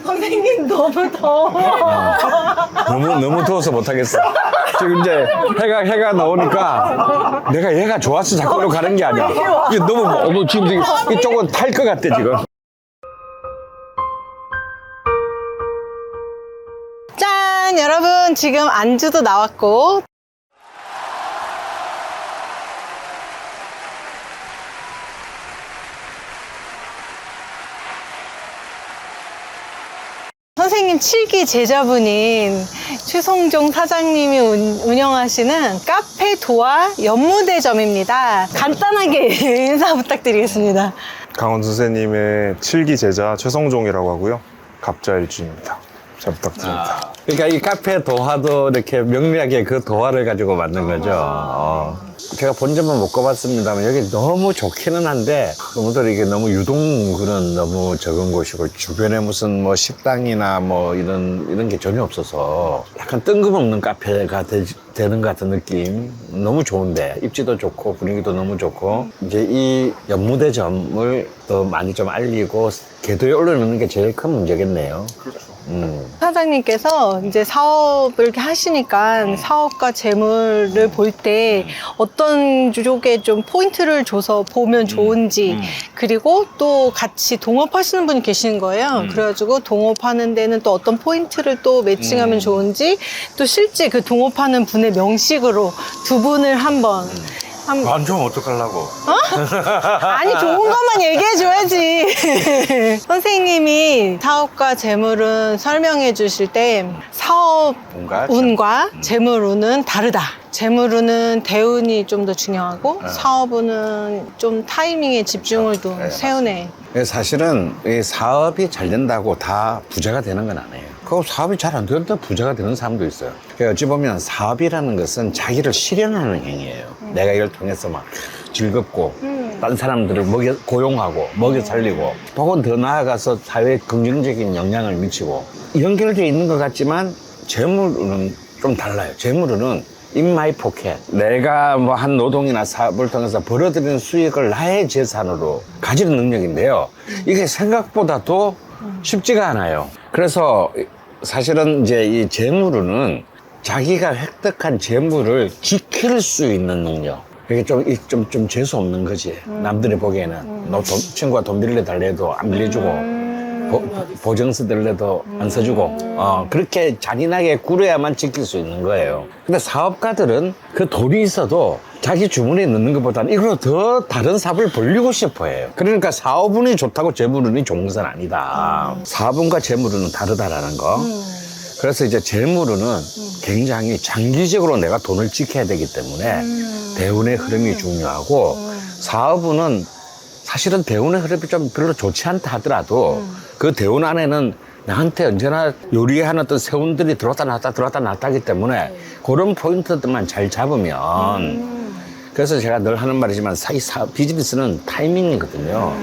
선생님 너무 더워. 너무 더워서 못하겠어. 지금 이제 해가 나오니까 내가 얘가 좋아서 자꾸 이렇게 가는 게 아니야. 이게 너무 지금 이쪽은 탈 것 같아, 지금. 짠! 여러분, 지금 안주도 나왔고. 선생님 7기 제자분인 최성종 사장님이 운영하시는 카페 도화 연무대점입니다. 간단하게 인사 부탁드리겠습니다. 강원 선생님의 7기 제자 최성종이라고 하고요. 갑자일주입니다. 잘 부탁드립니다. 그러니까 이 카페 도화도 이렇게 명리하게 그 도화를 가지고 만든 거죠. 제가 본점은 못 가봤습니다만 여기 너무 좋기는 한데 너무들 이게 너무 유동근은 너무 적은 곳이고 주변에 무슨 뭐 식당이나 뭐 이런 게 전혀 없어서 약간 뜬금없는 카페가 되는 것 같은 느낌. 너무 좋은데 입지도 좋고 분위기도 너무 좋고 이제 이 연무대점을 더 많이 좀 알리고 궤도에 올려놓는 게 제일 큰 문제겠네요. 그렇죠. 사장님께서 이제 사업을 이렇게 하시니까 사업과 재물을 볼 때 어떤 쪽에 좀 포인트를 줘서 보면 좋은지 그리고 또 같이 동업하시는 분이 계시는 거예요. 그래가지고 동업하는 데는 또 어떤 포인트를 또 매칭하면 좋은지 또 실제 그 동업하는 분의 명식으로 두 분을 한번 안 좋으면 어떡하려고. 아니 좋은 것만 얘기해줘야지. 선생님이 사업과 재물은 설명해 주실 때 사업운과 재물운은 다르다. 재물운은 대운이 좀 더 중요하고 사업운은 좀 타이밍에 집중을 또 세우네. 사실은 이 사업이 잘 된다고 다 부자가 되는 건 아니에요. 그 사업이 잘 안 되는데 부자가 되는 사람도 있어요. 어찌 보면 사업이라는 것은 자기를 실현하는 행위예요. 내가 이걸 통해서 막 즐겁고 다른 사람들을 고용하고 먹여 살리고 혹은 더 나아가서 사회에 긍정적인 영향을 미치고 연결되어 있는 것 같지만 재물은 좀 달라요. 재물은 in my pocket. 내가 뭐 한 노동이나 사업을 통해서 벌어들이는 수익을 나의 재산으로 가지는 능력인데요. 이게 생각보다도 쉽지가 않아요. 그래서 사실은 이제 이 재물은 자기가 획득한 재물을 지킬 수 있는 능력. 이게 좀 재수 없는 거지. 남들이 보기에는. 친구가 돈 빌려달래 해도 안 빌려주고. 보증서 들래도 안 써주고 그렇게 잔인하게 굴어야만 지킬 수 있는 거예요. 근데 사업가들은 그 돈이 있어도 자기 주머니에 넣는 것보다는 이걸로 더 다른 사업을 벌리고 싶어 해요. 그러니까 사업운이 좋다고 재물운이 좋은 것은 아니다. 사업운과 재물운은 다르다라는 거. 그래서 이제 재물운은 굉장히 장기적으로 내가 돈을 지켜야 되기 때문에 대운의 흐름이 중요하고 사업운은 사실은 대운의 흐름이 좀 별로 좋지 않다 하더라도 그 대운 안에는 나한테 언제나 요리하는 어떤 세운들이 들어왔다 나왔다 하기 때문에 그런 포인트들만 잘 잡으면 그래서 제가 늘 하는 말이지만 비즈니스는 타이밍이거든요.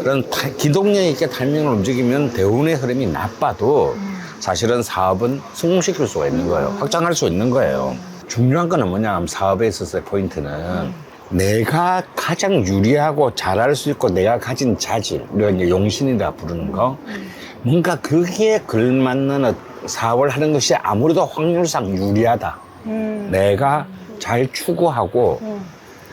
그런 기동력 있게 타이밍을 움직이면 대운의 흐름이 나빠도 사실은 사업은 성공시킬 수가 있는 거예요. 확장할 수 있는 거예요. 중요한 거는 뭐냐 하면 사업에 있어서의 포인트는 내가 가장 유리하고 잘할 수 있고 내가 가진 자질, 우리가 이제 용신이라 부르는 거, 뭔가 거기에 걸맞는 사업을 하는 것이 아무래도 확률상 유리하다. 내가 잘 추구하고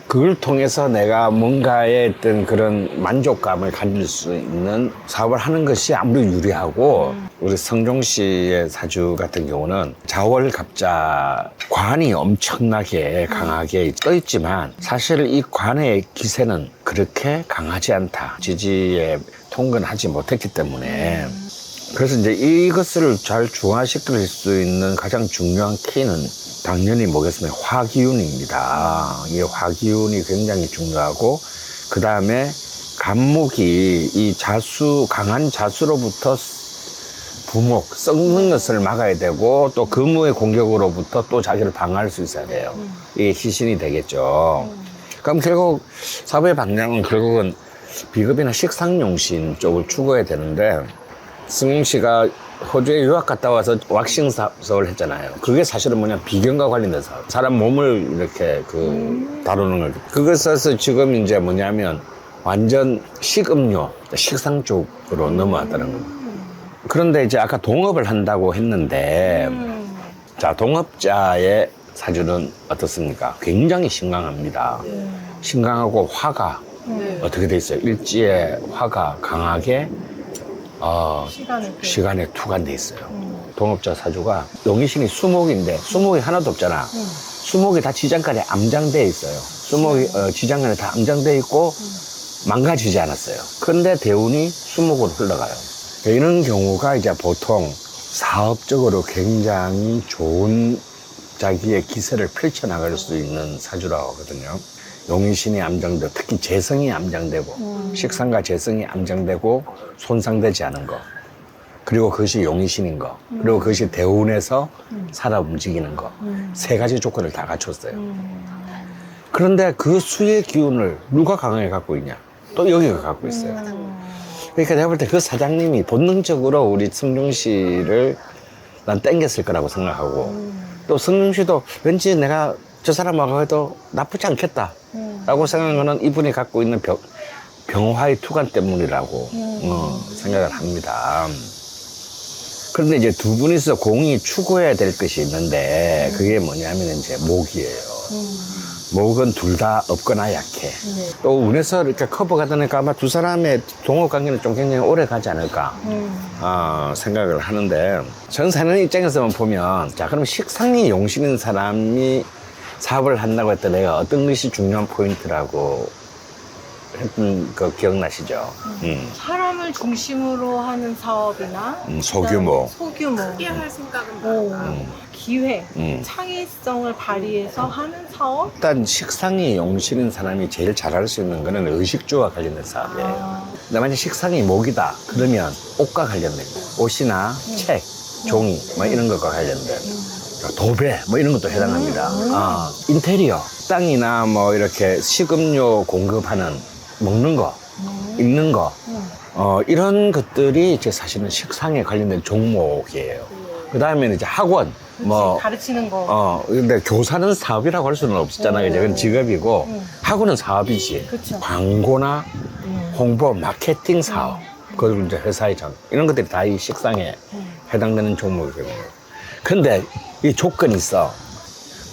그걸 통해서 내가 뭔가의 어떤 그런 만족감을 가질 수 있는 사업을 하는 것이 아무리 유리하고 우리 성종 씨의 사주 같은 경우는 자월갑자 관이 엄청나게 강하게 떠 있지만 사실 이 관의 기세는 그렇게 강하지 않다. 지지에 통근하지 못했기 때문에 그래서 이제 이것을 잘 중화시킬 수 있는 가장 중요한 키는 당연히 뭐겠습니까? 화기운입니다. 이 화기운이 굉장히 중요하고 그 다음에 간목이 이 강한 자수로부터 부목, 썩는 것을 막아야 되고 또 금우의 공격으로부터 또 자기를 방어할 수 있어야 돼요. 이게 희신이 되겠죠. 그럼 결국 사업의 방향은 결국은 비급이나 식상용신 쪽을 추구해야 되는데 승용 씨가 호주에 유학 갔다 와서 왁싱 사업을 했잖아요. 그게 사실은 뭐냐 비경과 관련된 사업. 사람 몸을 이렇게 다루는 걸. 그것에서 지금 이제 뭐냐면 완전 식음료, 식상 쪽으로 넘어왔다는 겁니다. 그런데 이제 아까 동업을 한다고 했는데, 자, 동업자의 사주는 어떻습니까? 굉장히 신강합니다. 신강하고 화가 어떻게 돼 있어요? 일지의 화가 강하게 시간에 투관돼 있어요. 동업자 사주가 용의신이 수목인데 수목이 하나도 없잖아. 수목이 다 지장간에 암장돼 있어요. 수목이 지장간에 다 암장돼 있고 망가지지 않았어요. 근데 대운이 수목으로 흘러가요. 이런 경우가 이제 보통 사업적으로 굉장히 좋은 자기의 기세를 펼쳐나갈 수 있는 사주라고 하거든요. 용의신이 암장되고 특히 재성이 암장되고 식상과 재성이 암장되고 손상되지 않은 거, 그리고 그것이 용의신인 거, 그리고 그것이 대운에서 살아 움직이는 거, 세 가지 조건을 다 갖췄어요. 그런데 그 수의 기운을 누가 강하게 갖고 있냐? 또 여기가 갖고 있어요. 그러니까 내가 볼 때 그 사장님이 본능적으로 우리 승중 씨를 난 땡겼을 거라고 생각하고, 또 승중 씨도 왠지 내가 저 사람하고 해도 나쁘지 않겠다 라고 생각하는 이분이 갖고 있는 병화의 투관 때문이라고 생각을 합니다. 그런데 이제 두 분이서 공이 추구해야 될 것이 있는데, 그게 뭐냐면 이제 목이에요. 목은 둘 다 없거나 약해. 또 운에서 이렇게 커버가 되니까 아마 두 사람의 동업 관계는 좀 굉장히 오래 가지 않을까 생각을 하는데, 전 사는 입장에서만 보면, 자, 그럼 식상이 용신인 사람이 사업을 한다고 했던 내가 어떤 것이 중요한 포인트라고 했던 거 기억나시죠? 사람을 중심으로 하는 사업이나 소규모. 크게 할 생각은 기회, 창의성을 발휘해서 하는 사업? 일단 식상이 용신인 사람이 제일 잘할 수 있는 거는 의식주와 관련된 사업이에요. 근데 만약 식상이 목이다 그러면 옷과 관련된 거, 옷이나 책, 종이 뭐 이런 것과 관련된 도배 뭐 이런 것도 해당합니다. 인테리어, 땅이나 뭐 이렇게 식음료 공급하는, 먹는 거, 입는 거, 이런 것들이 이제 사실은 식상에 관련된 종목이에요. 그 다음에는 이제 학원, 뭐 가르치는 거. 근데 교사는 사업이라고 할 수는 없잖아요. 그건 직업이고, 학원은 사업이지. 그쵸. 광고나 홍보, 마케팅 사업, 그리고 이제 회사의 전, 이런 것들이 다 이 식상에 해당되는 종목이거든요. 근데 이 조건이 있어.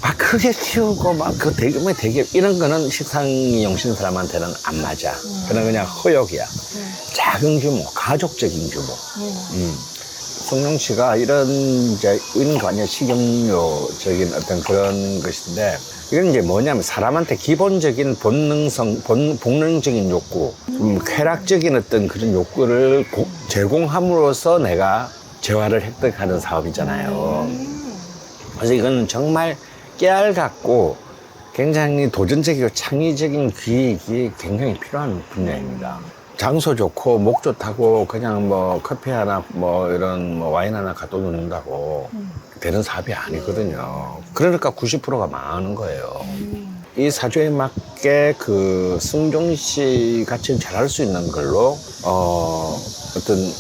막 크게 키우고 막 그 대규모의 대기업 이런 거는 식상이 용신 사람한테는 안 맞아. 그냥 그냥 허역이야. 작은 규모, 가족적인 규모. 성룡 씨가 이런 이제 인관여 식용료적인 어떤 그런 것인데, 이건 이제 뭐냐면 사람한테 기본적인 본능적인 욕구, 쾌락적인 어떤 그런 욕구를 제공함으로써 내가 재화를 획득하는 사업이잖아요. 그래서 이건 정말 깨알 같고 굉장히 도전적이고 창의적인 기획이 굉장히 필요한 분야입니다. 장소 좋고 목 좋다고 그냥 뭐 커피 하나 뭐 이런 뭐 와인 하나 갖다 놓는다고 되는 사업이 아니거든요. 그러니까 90%가 망하는 거예요. 이 사주에 맞게 그 승종 씨 같이 잘할 수 있는 걸로 어떤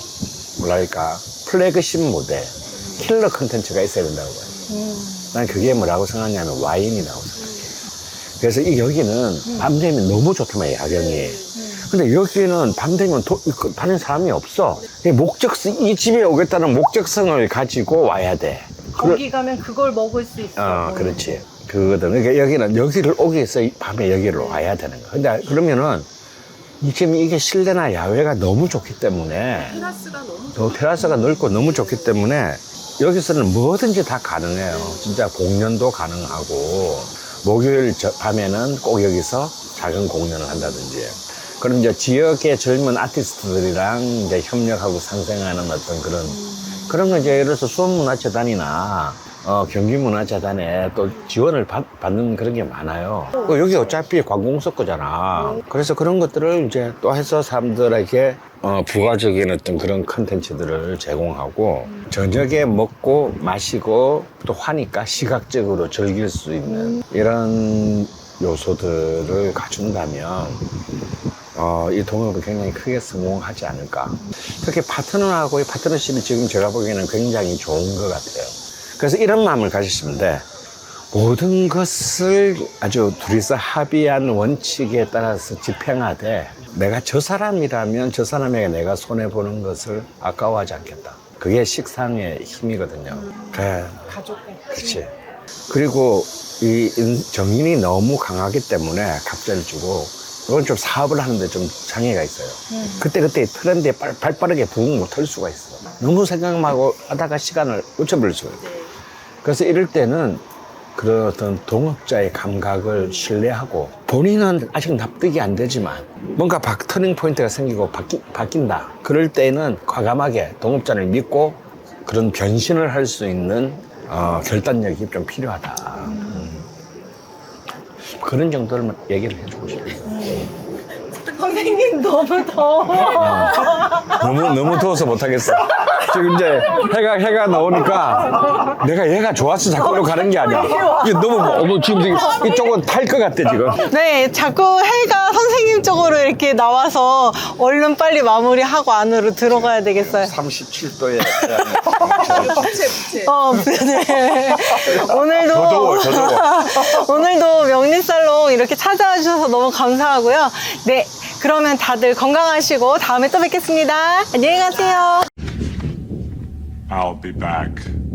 뭐랄까 플래그십 모델, 킬러 컨텐츠가 있어야 된다고 봐요. 난 그게 뭐라고 생각하냐면 와인이라고 생각해요. 그래서 여기는 밤 되면 너무 좋더만, 야경이. 근데 여기는 밤 되면 다른 사람이 없어. 이 집에 오겠다는 목적성을 가지고 와야 돼. 거기 가면 그걸 먹을 수 있어. 그렇지. 그거든. 그러니까 여기를 오기 위해서 밤에 여기를 와야 되는 거야. 근데 그러면은 지금 이게 실내나 야외가 너무 좋기 때문에, 테라스가 넓고 너무 좋기 때문에 여기서는 뭐든지 다 가능해요. 진짜 공연도 가능하고, 목요일 밤에는 꼭 여기서 작은 공연을 한다든지, 그럼 이제 지역의 젊은 아티스트들이랑 이제 협력하고 상생하는 어떤 그런 거 이제 예를 들어서 수원문화재단이나 경기문화재단에 또 지원을 받는 그런 게 많아요. 여기 어차피 관공서 거잖아. 그래서 그런 것들을 이제 또 해서 사람들에게 부가적인 어떤 그런 컨텐츠들을 제공하고, 저녁에 먹고 마시고 또 하니까 시각적으로 즐길 수 있는 이런 요소들을 갖춘다면 이 동업은 굉장히 크게 성공하지 않을까. 특히 파트너하고의 파트너십이 지금 제가 보기에는 굉장히 좋은 것 같아요. 그래서 이런 마음을 가지시면 돼. 모든 것을 아주 둘이서 합의한 원칙에 따라서 집행하되, 내가 저 사람이라면 저 사람에게 내가 손해보는 것을 아까워하지 않겠다. 그게 식상의 힘이거든요. 그래. 그렇지. 그리고 이 정인이 너무 강하기 때문에 갑자를 주고, 이건 좀 사업을 하는데 좀 장애가 있어요. 그때그때 트렌드에 발빠르게 부응 못할 수가 있어. 너무 생각하고 하다가 시간을 놓쳐버릴 수가 있어요. 그래서 이럴 때는 그런 어떤 동업자의 감각을 신뢰하고, 본인은 아직 납득이 안 되지만 뭔가 터닝 포인트가 생기고 바뀐다. 그럴 때는 과감하게 동업자를 믿고 그런 변신을 할 수 있는 결단력이 좀 필요하다. 그런 정도를 얘기를 해주고 싶어요. 선생님 너무 더워. 너무 더워서 못하겠어. 지금 이제 해가 나오니까 내가 얘가 좋아서 자꾸 이렇게 가는 게 아니야. 이게 너무 지금 이쪽은 탈 것 같아, 지금. 네, 자꾸 해가 선생님 쪽으로 이렇게 나와서 얼른 빨리 마무리하고 안으로 들어가야 되겠어요. 37도에. 네. 오늘도 더 더워. 오늘도 명리살롱 이렇게 찾아와 주셔서 너무 감사하고요. 네, 그러면 다들 건강하시고 다음에 또 뵙겠습니다. 안녕히 가세요. I'll be back.